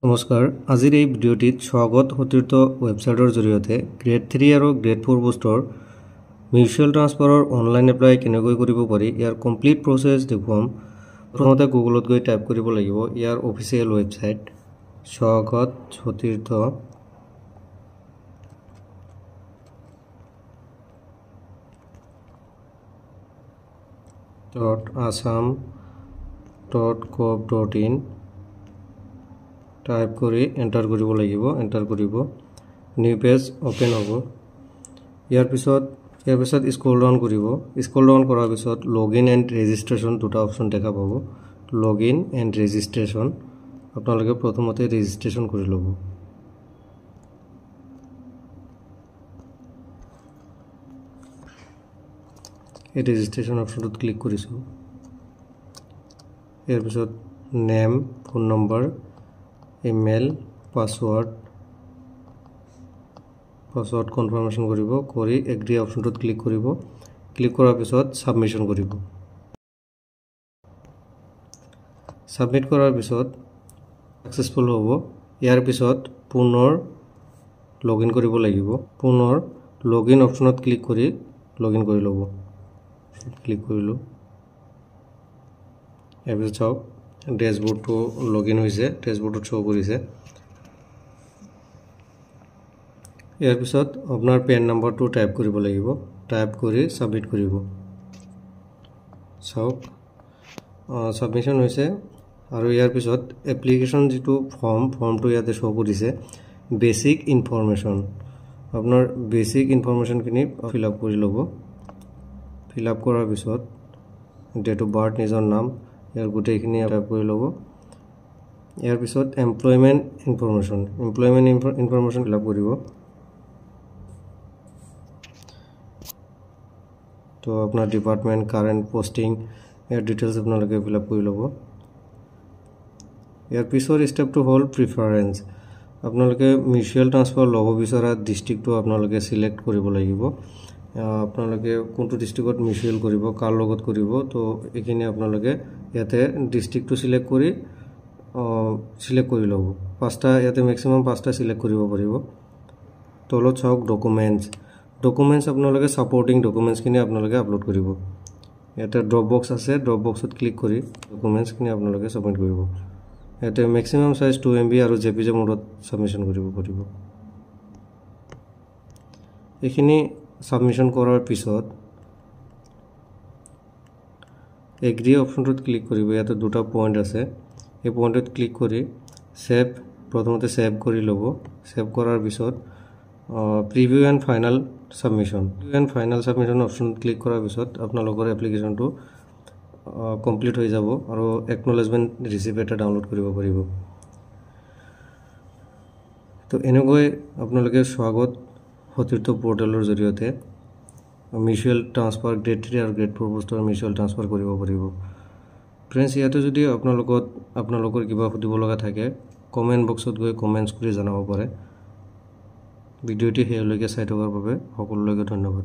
নমস্কাৰ আজিৰ এই ভিডিঅ'টিত স্বাগত সতীৰ্থ ৱেবছাইটৰ জৰিয়তে গ্ৰেড 3 আৰু গ্ৰেড 4 পোষ্টৰ মিউচুৱেল ট্ৰান্সফাৰৰ অনলাইন এপ্লাই কেনেকৈ কৰিব পাৰি ইয়াৰ কমপ্লিট প্ৰচেছ দেখুৱাম। প্ৰথমতে গুগলত গৈ টাইপ কৰিব লাগিব ইয়াৰ অফিচিয়েল ৱেবছাইট স্বাগত সতীৰ্থ .assam.gov.in টাইপ কৰি এণ্টাৰ কৰিব লাগিব। এণ্টাৰ কৰিব নিউ পেজ ওপেন হ'ব। ইয়াৰ পিছত স্ক্ৰল ডাউন কৰিব। স্ক্ৰল ডাউন কৰাৰ পিছত লগইন এণ্ড ৰেজিষ্ট্ৰেশ্যন দুটা অপশ্যন দেখা পাব। লগইন এণ্ড ৰেজিষ্ট্ৰেশ্যন আপোনালোকে প্ৰথমতে ৰেজিষ্ট্ৰেশ্যন কৰি ল'ব। এই ৰেজিষ্ট্ৰেশ্যন অপশ্যনটোত ক্লিক কৰিছোঁ। ইয়াৰ পিছত name, phone number, email, password confirmation কৰিব। কৰি এগ্ৰি অপশ্যনটোত ক্লিক কৰিব। ক্লিক কৰাৰ পিছত ছাবমিশ্যন কৰিব। ছাবমিট কৰাৰ পিছত ছাকচেছফুল হ'ব। ইয়াৰ পিছত পুনৰ লগইন কৰিব লাগিব। পুনৰ লগইন অপশ্যনত ক্লিক কৰি লগইন কৰি ল'ব। ক্লিক কৰিলোঁ। ইয়াৰ পিছত চাওক ডেছবৰ্ডটো লগইন হৈছে। ডেছবৰ্ডত শ্ব' কৰিছে। ইয়াৰ পিছত আপোনাৰ পেন নম্বৰটো টাইপ কৰিব লাগিব। টাইপ কৰি ছাবমিট কৰিব। চাওক ছাবমিশ্যন হৈছে। আৰু ইয়াৰ পিছত এপ্লিকেশ্যন যিটো ফৰ্মটো ইয়াতে শ্ব' কৰিছে বেছিক ইনফৰমেশ্যন। আপোনাৰ বেছিক ইনফৰমেশ্যনখিনি ফিল আপ কৰি ল'ব। ফিল আপ কৰাৰ পিছত ডেট অফ বাৰ্থ, নিজৰ নাম, ইয়াৰ গোটেইখিনি টাইপ কৰি ল'ব। ইয়াৰ পিছত এমপ্লয়মেণ্ট ইনফৰমেশ্যন ফিল আপ কৰিব। তো আপোনাৰ ডিপাৰ্টমেণ্ট, কাৰেণ্ট পষ্টিং, ইয়াৰ ডিটেইলছ আপোনালোকে ফিল আপ কৰি ল'ব। ইয়াৰ পিছৰ ষ্টেপটো হ'ল প্ৰিফাৰেঞ্চ। আপোনালোকে মিউচুৱেল ট্ৰান্সফাৰ ল'ব বিচৰা ডিষ্ট্ৰিক্টটো আপোনালোকে চিলেক্ট কৰিব লাগিব। আপোনালোকে কোনটো ডিষ্ট্ৰিক্টত মিউচুৱেল কৰিব, কাৰ লগত কৰিব, তো এইখিনি আপোনালোকে ইয়াতে ডিষ্ট্ৰিক্টটো চিলেক্ট কৰি ল'ব। ইয়াতে মেক্সিমাম 5টা চিলেক্ট কৰিব পাৰিব। তলত চাওক ডকুমেণ্টছ আপোনালোকে ছাপৰ্টিং ডকুমেণ্টছখিনি আপোনালোকে আপলোড কৰিব। ইয়াতে ড্ৰপ বক্স আছে। ড্ৰপ বক্সত ক্লিক কৰি ডকুমেণ্টছখিনি আপোনালোকে ছাবমিট কৰিব। ইয়াতে মেক্সিমাম চাইজ 2 MB আৰু JPG মোডত ছাবমিশ্যন কৰিব পাৰিব। এইখিনি ছাবমিশ্যন কৰাৰ পিছত এগ্ৰি অপশ্যনটোত ক্লিক কৰিব। ইয়াতে দুটা পইণ্ট আছে। এই পইণ্টত ক্লিক কৰি প্ৰথমতে ছেভ কৰি ল'ব। ছেভ কৰাৰ পিছত প্ৰিভিউ এণ্ড ফাইনেল ছাবমিশ্যন অপশ্যনত ক্লিক কৰাৰ পিছত আপোনালোকৰ এপ্লিকেশ্যনটো কমপ্লিট হৈ যাব আৰু একনলেজমেণ্ট ৰিচিপ্ট এটা ডাউনলোড কৰিব পাৰিব। তো এনেকৈ আপোনালোকে স্বাগত সতীৰ্থ পৰ্টেলৰ জৰিয়তে মিউচুৱেল ট্ৰান্সফাৰ গ্ৰেড 3 আৰু গ্ৰেড 4 পোষ্টৰ মিউচুৱেল ট্ৰান্সফাৰ কৰিব পাৰিব। ফ্ৰেণ্ডছ, ইয়াতে যদি আপোনালোকৰ কিবা সুধিব লগা থাকে কমেণ্ট বক্সত গৈ কমেণ্টছ কৰি জনাব পাৰে। ভিডিঅ'টি শেষলৈকে চাই থকাৰ বাবে সকলোলৈকে ধন্যবাদ।